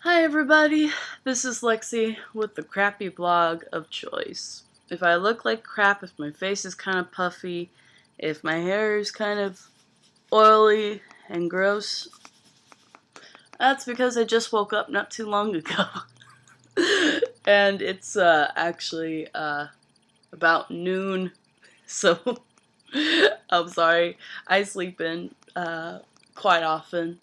Hi everybody, this is Lexi with the crappy blog of choice. If I look like crap, if my face is kind of puffy, if my hair is kind of oily and gross, that's because I just woke up not too long ago. And it's actually about noon, so I'm sorry. I sleep in quite often.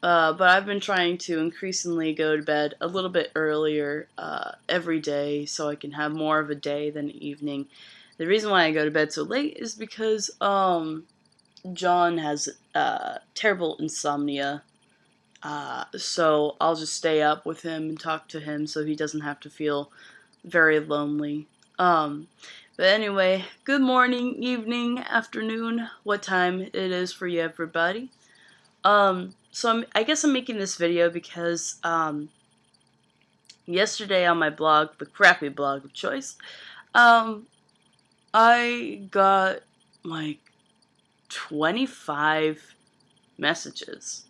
But I've been trying to increasingly go to bed a little bit earlier every day so I can have more of a day than an evening. The reason why I go to bed so late is because John has terrible insomnia. So I'll just stay up with him and talk to him so he doesn't have to feel very lonely. Um, but anyway, good morning, evening, afternoon, what time it is for you everybody. So I guess I'm making this video because, yesterday on my blog, the crappy blog of choice, I got, like, 25 messages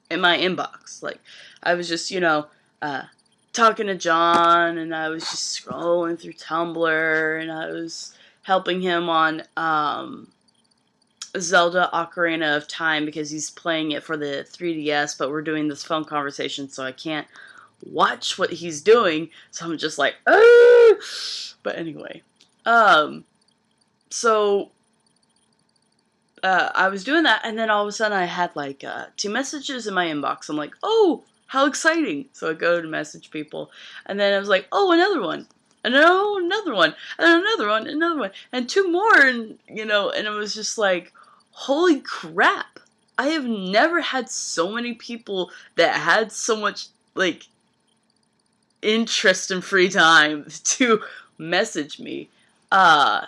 in my inbox. Like, I was just, talking to John, and I was just scrolling through Tumblr, and I was helping him on, Zelda Ocarina of Time because he's playing it for the 3DS, but we're doing this phone conversation, so I can't watch what he's doing. So I'm just like, ah! But anyway, um, so I was doing that, and then all of a sudden I had like 2 messages in my inbox. I'm like, oh, how exciting! So I go to message people, and then I was like, oh, another one. And oh, another one, and another one, and another one, and 2 more, and and it was just like, holy crap! I have never had so many people that had so much like interest and free time to message me uh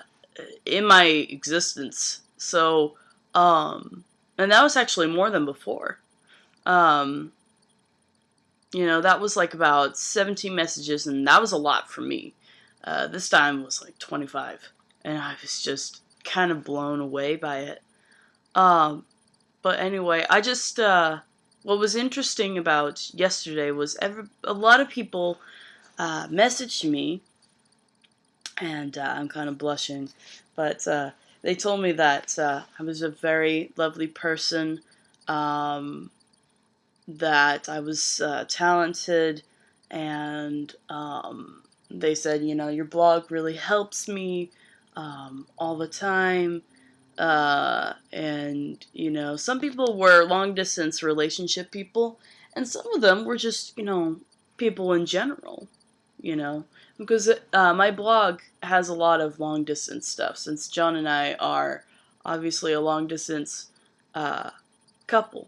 in my existence. So and that was actually more than before. um that was like about 17 messages, and that was a lot for me. This time was like 25, and I was just kind of blown away by it. um but anyway, I just what was interesting about yesterday was a lot of people messaged me, and I'm kind of blushing, but they told me that I was a very lovely person, um, that I was talented, and they said, your blog really helps me all the time. And some people were long distance relationship people, and some of them were just people in general, you know because my blog has a lot of long distance stuff, since John and I are obviously a long distance uh, couple.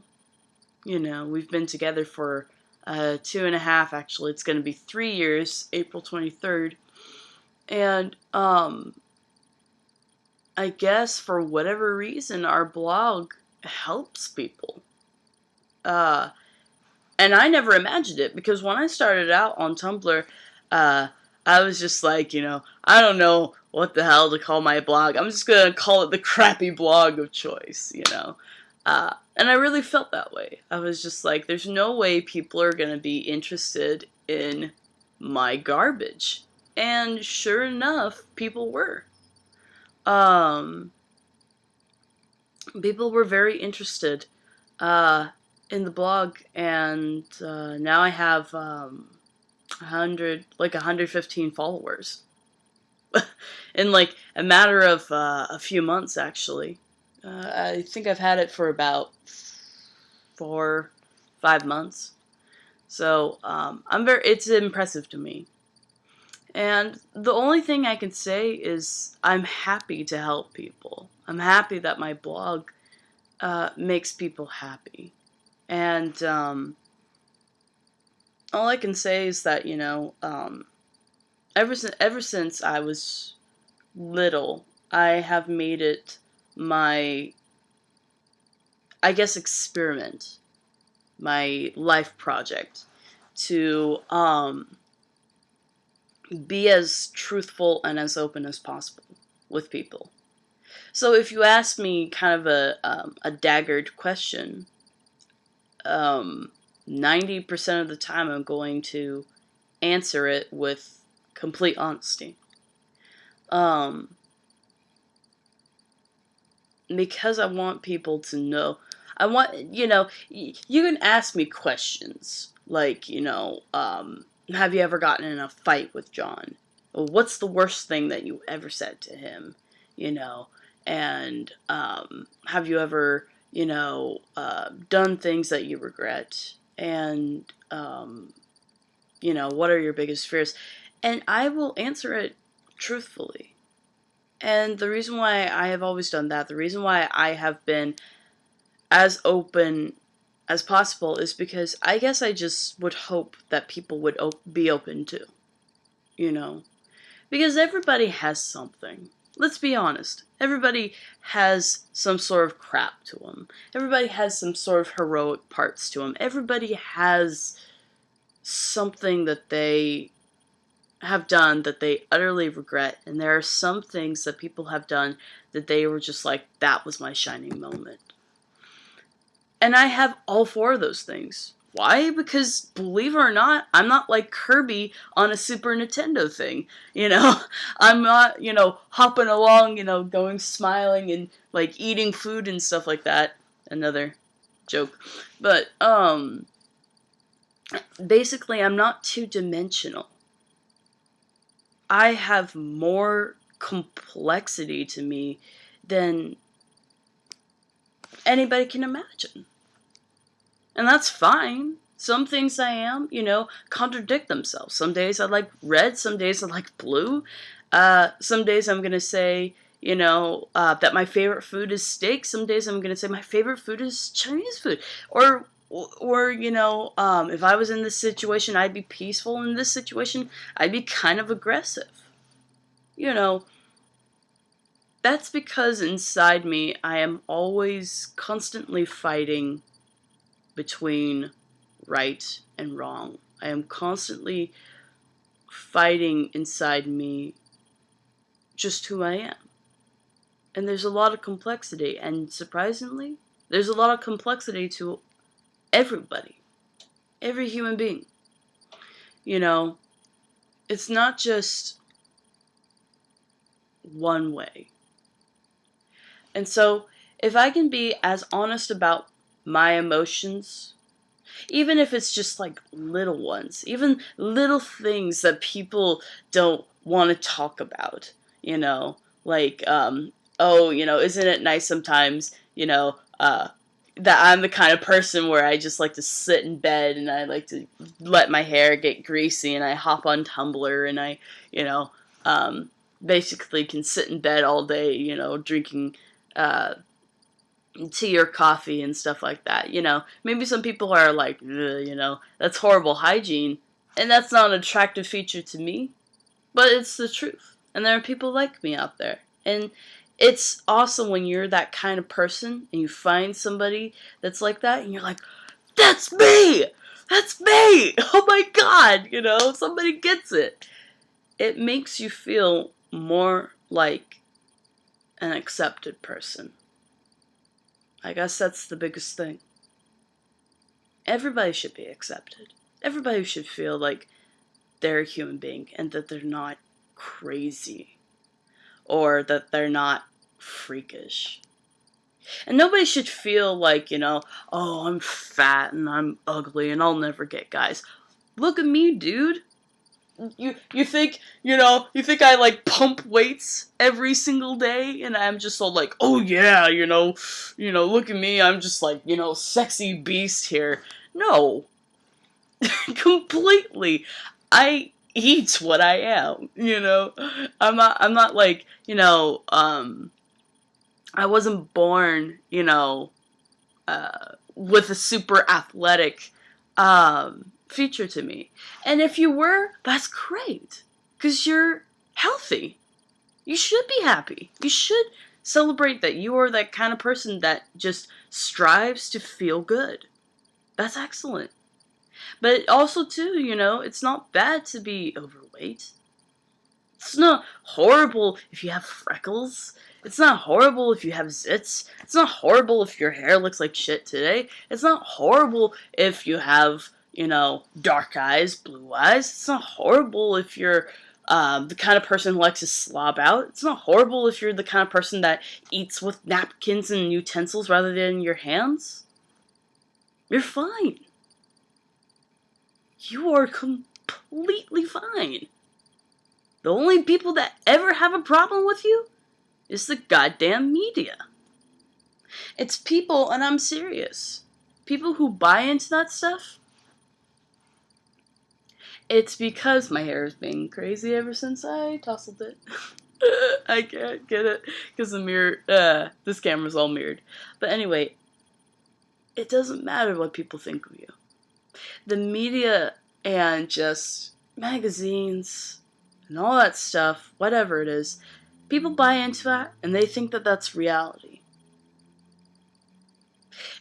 We've been together for 2.5, actually it's going to be 3 years, April 23rd. And I guess for whatever reason, our blog helps people. Uh, and I never imagined it, because when I started out on Tumblr, uh, I was just like, I don't know what the hell to call my blog. I'm just gonna call it the crappy blog of choice. And I really felt that way. I was just like, there's no way people are gonna be interested in my garbage. And sure enough, people were. Um, People were very interested uh, in the blog, and now I have 115 followers in like a matter of a few months. Actually, I think I've had it for about 4, 5 months. So it's impressive to me. And the only thing I can say is I'm happy to help people. I'm happy that my blog makes people happy. And all I can say is that, ever since I was little, I have made it my, I guess, experiment, my life project, to be as truthful and as open as possible with people. So if you ask me kind of a daggered question, um, 90% of the time I'm going to answer it with complete honesty. Because I want people to know. I want, you can ask me questions like, have you ever gotten in a fight with John? Well, what's the worst thing that you ever said to him? And have you ever, done things that you regret? And, what are your biggest fears? And I will answer it truthfully. And the reason why I have always done that, the reason why I have been as open as possible is because I guess I just would hope that people would be open too. Because everybody has something. Let's be honest. Everybody has some sort of crap to them. Everybody has some sort of heroic parts to them. Everybody has something that they have done that they utterly regret, and there are some things that people have done that they were just like, that was my shining moment. And I have all four of those things. Why? Because, believe it or not, I'm not like Kirby on a Super Nintendo thing, I'm not, hopping along, going smiling and, like, eating food and stuff like that. Another joke. But, basically, I'm not two-dimensional. I have more complexity to me than anybody can imagine. And that's fine. Some things I am, contradict themselves. Some days I like red, some days I like blue. Some days I'm going to say, that my favorite food is steak. Some days I'm going to say my favorite food is Chinese food. Or if I was in this situation, I'd be peaceful. In this situation, I'd be kind of aggressive. That's because inside me, I am always constantly fighting between right and wrong. I am constantly fighting inside me just who I am. And there's a lot of complexity, and surprisingly, there's a lot of complexity to everybody. Every human being. It's not just one way. And so, if I can be as honest about my emotions, even if it's just like little ones, even little things that people don't want to talk about, like, isn't it nice sometimes, that I'm the kind of person where I just like to sit in bed and I like to let my hair get greasy and I hop on Tumblr and I, basically can sit in bed all day, drinking tea or coffee and stuff like that. Maybe some people are like, that's horrible hygiene, and that's not an attractive feature to me, but it's the truth. And there are people like me out there, and it's awesome when you're that kind of person and you find somebody that's like that and you're like, that's me! That's me! Oh my god, somebody gets it. It makes you feel more like an accepted person. I guess that's the biggest thing. Everybody should be accepted. Everybody should feel like they're a human being and that they're not crazy or that they're not freakish. And nobody should feel like, oh, I'm fat and I'm ugly and I'll never get guys. Look at me, dude. You think, you think I like pump weights every single day and I'm just all like, oh yeah, look at me, I'm just like, sexy beast here. No. Completely. I eat what I am, I'm not like, I wasn't born, with a super athletic, feature to me. And if you were, that's great. Because you're healthy. You should be happy. You should celebrate that you are that kind of person that just strives to feel good. That's excellent. But also, too, it's not bad to be overweight. It's not horrible if you have freckles. It's not horrible if you have zits. It's not horrible if your hair looks like shit today. It's not horrible if you have, dark eyes, blue eyes. It's not horrible if you're the kind of person who likes to slob out. It's not horrible if you're the kind of person that eats with napkins and utensils rather than your hands. You're fine. You are completely fine. The only people that ever have a problem with you is the goddamn media. It's people, and I'm serious, people who buy into that stuff. It's because my hair has been crazy ever since I tousled it. I can't get it because the mirror, this camera's all mirrored. But anyway, it doesn't matter what people think of you. The media and just magazines and all that stuff, whatever it is, people buy into that and they think that that's reality.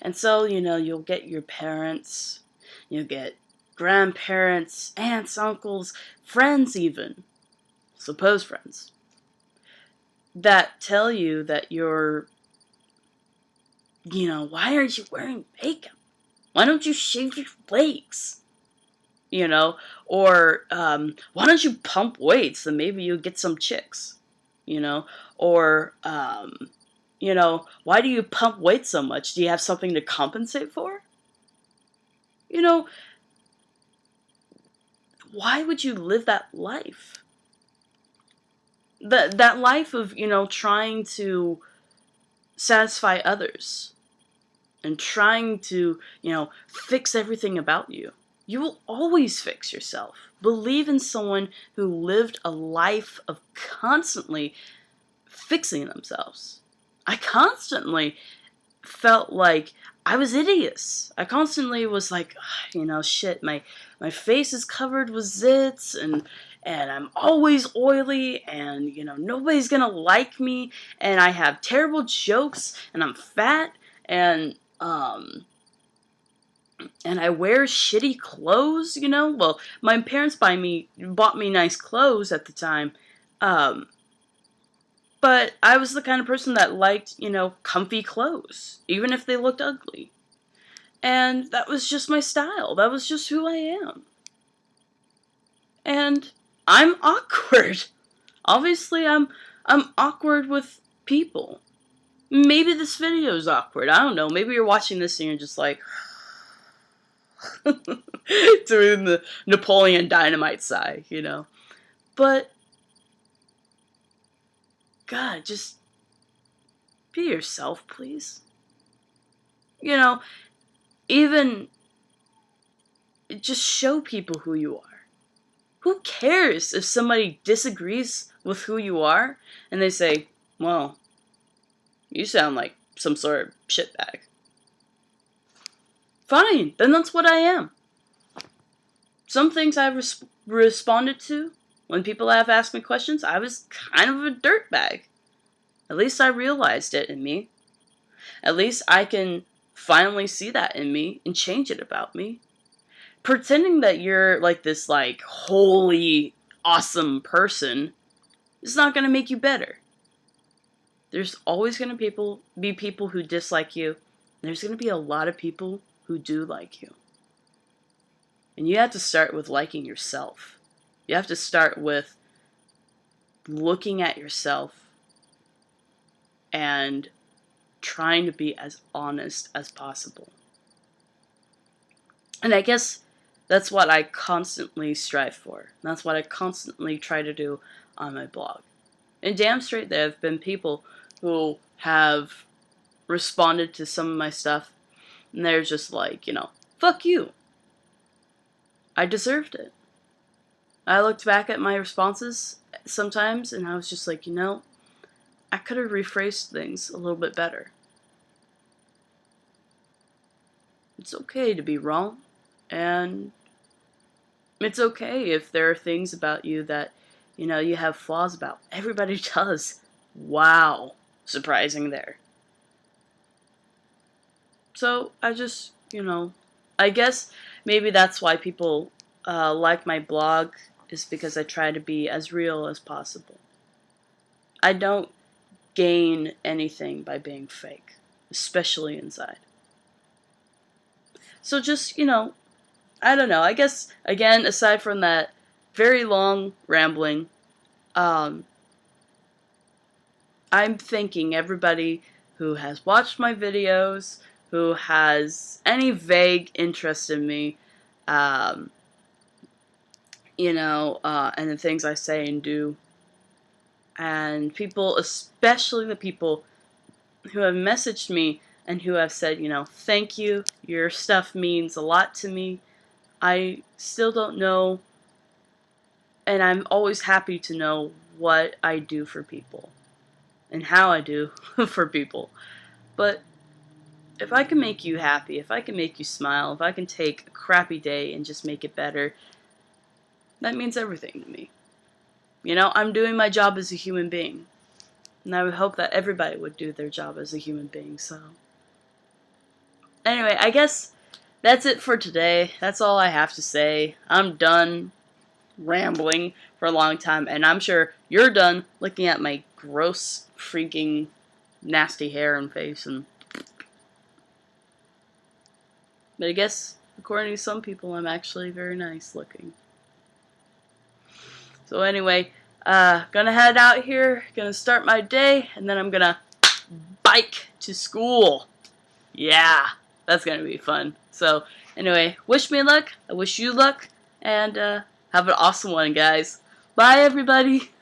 And so, you'll get your parents, you'll get grandparents, aunts, uncles, friends even, supposed friends, that tell you that you're, why aren't you wearing makeup? Why don't you shave your legs? Or why don't you pump weights and maybe you'll get some chicks? Or, why do you pump weight so much? Do you have something to compensate for? Why would you live that life? That life of, trying to satisfy others and trying to, fix everything about you. You will always fix yourself. Believe in someone who lived a life of constantly fixing themselves. I constantly felt like I was hideous. I constantly was like, shit, my face is covered with zits and I'm always oily and, nobody's gonna like me and I have terrible jokes and I'm fat and I wear shitty clothes, Well, my parents bought me nice clothes at the time. But I was the kind of person that liked, comfy clothes, even if they looked ugly. And that was just my style. That was just who I am. And I'm awkward. Obviously, I'm awkward with people. Maybe this video is awkward. I don't know. Maybe you're watching this and you're just like doing the Napoleon Dynamite sigh, But God, just be yourself, please. Even just show people who you are. Who cares if somebody disagrees with who you are and they say, well, you sound like some sort of shitbag. Fine, then that's what I am. Some things I've responded to when people have asked me questions, I was kind of a dirtbag. At least I realized it in me. At least I can finally see that in me and change it about me. Pretending that you're like this holy, awesome person is not going to make you better. There's always going to be people who dislike you. There's going to be a lot of people who do like you. And you have to start with liking yourself. You have to start with looking at yourself and trying to be as honest as possible. And I guess that's what I constantly strive for. That's what I constantly try to do on my blog. And damn straight there have been people who have responded to some of my stuff and they're just like, fuck you. I deserved it. I looked back at my responses sometimes and I was just like, I could have rephrased things a little bit better. It's okay to be wrong. And it's okay if there are things about you that, you have flaws about. Everybody does. Wow. Surprising there. So, I just, I guess maybe that's why people like my blog, is because I try to be as real as possible. I don't gain anything by being fake, especially inside. So just, I don't know. I guess, again, aside from that very long rambling, I'm thanking everybody who has watched my videos, who has any vague interest in me, and the things I say and do. And people, especially the people who have messaged me and who have said, thank you, your stuff means a lot to me. I still don't know, and I'm always happy to know what I do for people and how I do for people. But if I can make you happy, if I can make you smile, if I can take a crappy day and just make it better, that means everything to me. I'm doing my job as a human being. And I would hope that everybody would do their job as a human being, so. Anyway, I guess that's it for today. That's all I have to say. I'm done rambling for a long time, and I'm sure you're done looking at my gross, freaking, nasty hair and face. But I guess, according to some people, I'm actually very nice looking. So anyway, gonna head out here, gonna start my day, and then I'm gonna bike to school. Yeah, that's gonna be fun. So anyway, wish me luck, I wish you luck, and have an awesome one, guys. Bye, everybody.